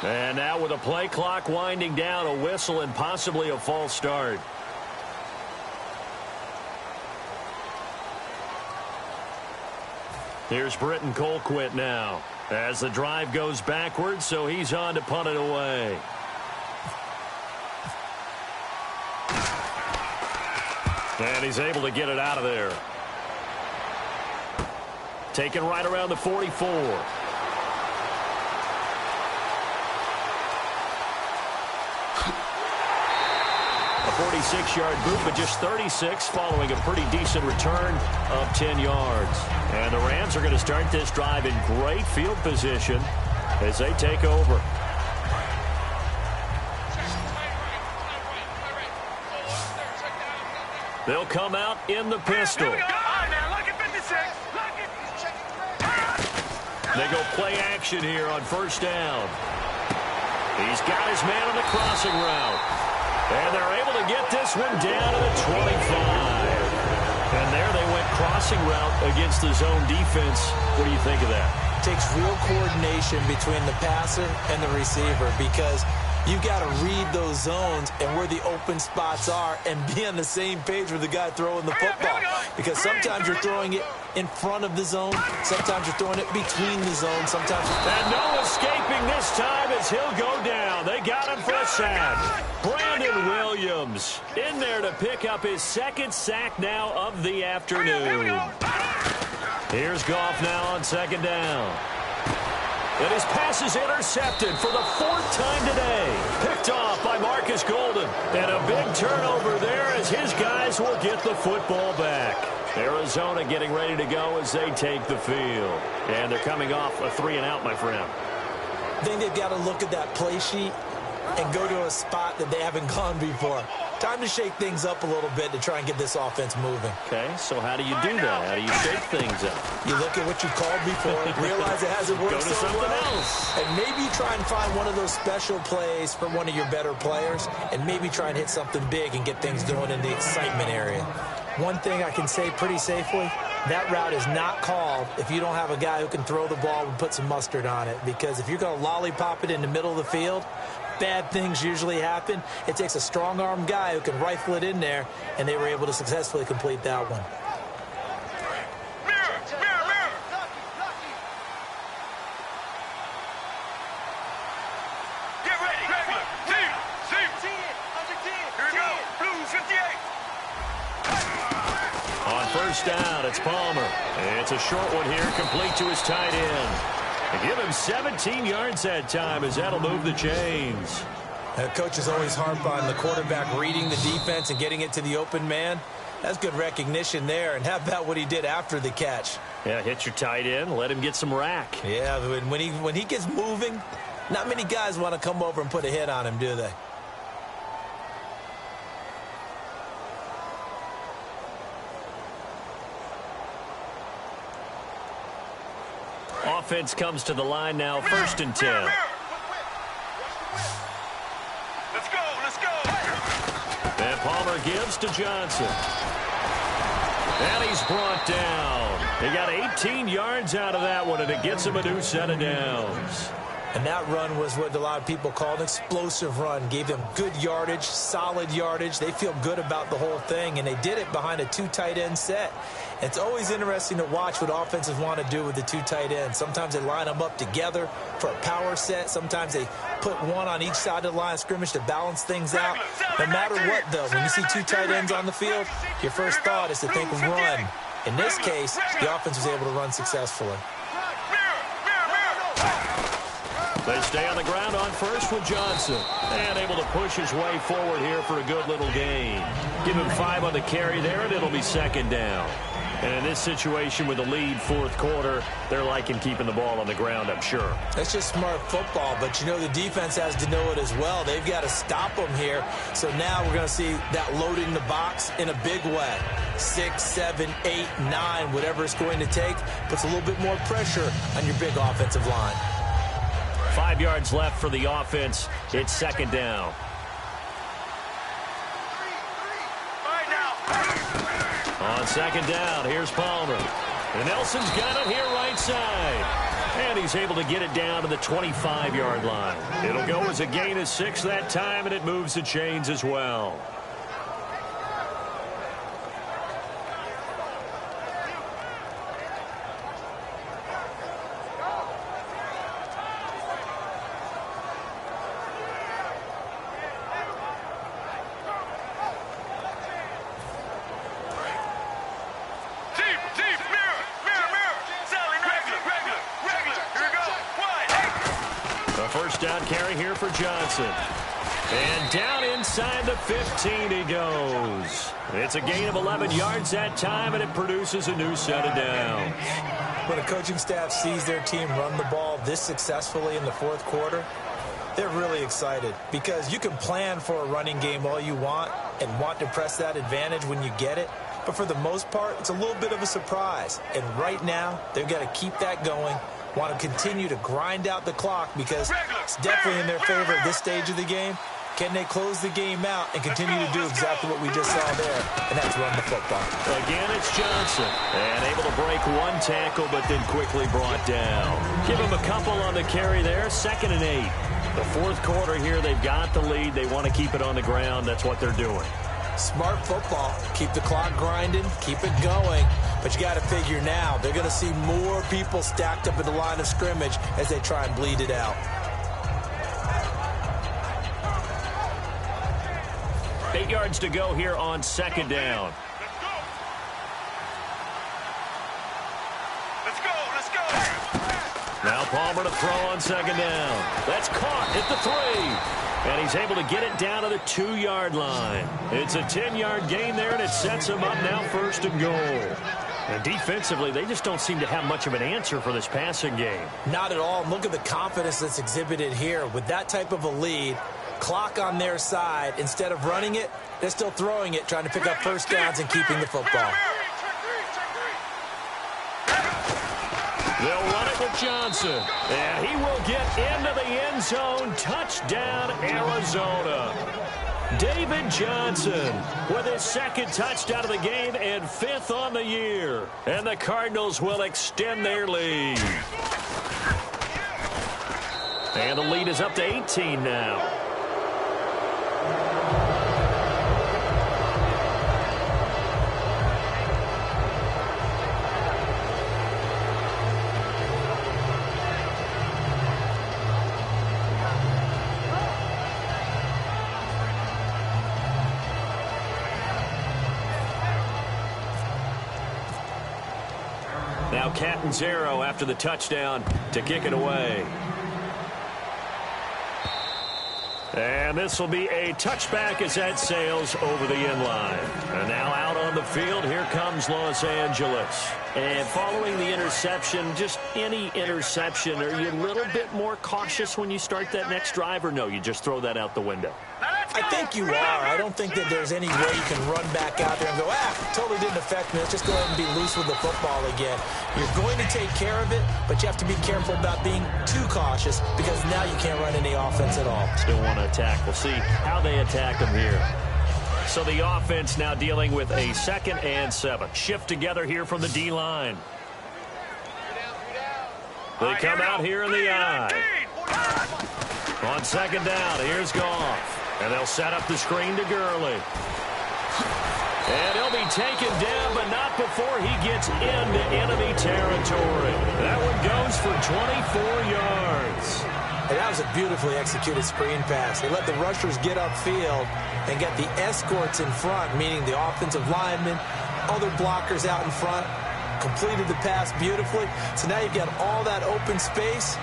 And now with a play clock winding down, a whistle and possibly a false start. Here's Britton Colquitt now as the drive goes backwards, so he's on to punt it away. And he's able to get it out of there. Taken right around the 44. A 46-yard boot, but just 36 following a pretty decent return of 10 yards. And the Rams are going to start this drive in great field position as they take over. They'll come out in the pistol. They go play action here on first down. He's got his man on the crossing route. And they're able to get this one down to the 25. And there they went crossing route against the zone defense. What do you think of that? It takes real coordination between the passer and the receiver because you've got to read those zones and where the open spots are and be on the same page with the guy throwing the football. Because sometimes you're throwing it in front of the zone. Sometimes you're throwing it between the zones. Sometimes. And no escaping this time as he'll go down. They got him for a sack. Brandon Williams in there to pick up his second sack now of the afternoon. Here's Goff now on second down. And his pass is intercepted for the fourth time today. Picked off by Marcus Golden. And a big turnover there as his guys will get the football back. Arizona getting ready to go as they take the field. And they're coming off a 3-and-out, my friend. I think they've got to look at that play sheet and go to a spot that they haven't gone before. Time to shake things up a little bit to try and get this offense moving. Okay, so how do you do that? How do you shake things up? You look at what you called before, realize it hasn't worked Go to so something well, else. and maybe try and find one of those special plays for one of your better players, and maybe try and hit something big and get things going in the excitement area. One thing I can say pretty safely, that route is not called if you don't have a guy who can throw the ball and put some mustard on it. Because if you're going to lollipop it in the middle of the field, bad things usually happen. It takes a strong-arm guy who can rifle it in there, and they were able to successfully complete that one. Get ready. Here we go. Blue 58. On first down, it's Palmer. It's a short one here, complete to his tight end. They give him 17 yards that time as that'll move the chains. Coaches always harp on the quarterback reading the defense and getting it to the open man. That's good recognition there. And how about what he did after the catch? Yeah, hit your tight end, let him get some rack. Yeah, when he gets moving, not many guys want to come over and put a hit on him, do they? Offense comes to the line now, first and 10. Let's go. And Palmer gives to Johnson. And he's brought down. He got 18 yards out of that one, and it gets him a new set of downs. And that run was what a lot of people call an explosive run. Gave them good yardage, solid yardage. They feel good about the whole thing, and they did it behind a two tight end set. It's always interesting to watch what offenses want to do with the two tight ends. Sometimes they line them up together for a power set. Sometimes they put one on each side of the line of scrimmage to balance things out. No matter what, though, when you see two tight ends on the field, your first thought is to think run. In this case, the offense was able to run successfully. They stay on the ground on first with Johnson. And able to push his way forward here for a good little gain. Give him 5 on the carry there, and it'll be second down. And in this situation with the lead fourth quarter, they're liking keeping the ball on the ground, I'm sure. That's just smart football, but you know the defense has to know it as well. They've got to stop them here. So now we're going to see that loading the box in a big way. 6, 7, 8, 9, whatever it's going to take, puts a little bit more pressure on your big offensive line. 5 yards left for the offense. It's second down. On second down, here's Palmer. And Nelson's got it here right side. And he's able to get it down to the 25-yard line. It'll go as a gain of 6 that time, and it moves the chains as well. First down carry here for Johnson. And down inside the 15 he goes. It's a gain of 11 yards that time, and it produces a new set of downs. When a coaching staff sees their team run the ball this successfully in the fourth quarter, they're really excited, because you can plan for a running game all you want and want to press that advantage when you get it. But for the most part, it's a little bit of a surprise. And right now, they've got to keep that going. Want to continue to grind out the clock, because it's definitely in their favor at this stage of the game. Can they close the game out and continue to do exactly what we just saw there, and that's run the football? Again, it's Johnson, and able to break one tackle, but then quickly brought down. Give him a couple on the carry there, 2nd and 8. The fourth quarter here, they've got the lead. They want to keep it on the ground. That's what they're doing. Smart football. Keep the clock grinding, keep it going. But you got to figure now, they're going to see more people stacked up at the line of scrimmage as they try and bleed it out. 8 yards to go here on 2nd down. Let's go. Now Palmer to throw on 2nd down. That's caught at the 3. And he's able to get it down to the 2-yard line. It's a 10-yard gain there, and it sets him up now 1st and goal. And defensively, they just don't seem to have much of an answer for this passing game. Not at all. Look at the confidence that's exhibited here. With that type of a lead, clock on their side, instead of running it, they're still throwing it, trying to pick up first downs and keeping the football. They'll run it with Johnson. And he will get into the end zone. Touchdown, Arizona. David Johnson with his 2nd touchdown of the game and 5th on the year. And the Cardinals will extend their lead. And the lead is up to 18 now. Now Catanzaro after the touchdown to kick it away. And this will be a touchback as that sails over the end line. And now out on the field, here comes Los Angeles. And following the interception, just any interception, are you a little bit more cautious when you start that next drive, or no, you just throw that out the window? I think you are. I don't think that there's any way you can run back out there and go, totally didn't affect me. Let's just go ahead and be loose with the football again. You're going to take care of it, but you have to be careful about being too cautious, because now you can't run any offense at all. Still want to attack. We'll see how they attack them here. So the offense now dealing with a 2nd and 7. Shift together here from the D-line. They come out here in the I. On 2nd down, here's Goff. And they'll set up the screen to Gurley. And he'll be taken down, but not before he gets into enemy territory. That one goes for 24 yards. And that was a beautifully executed screen pass. They let the rushers get upfield and get the escorts in front, meaning the offensive linemen, other blockers out in front, completed the pass beautifully. So now you've got all that open space,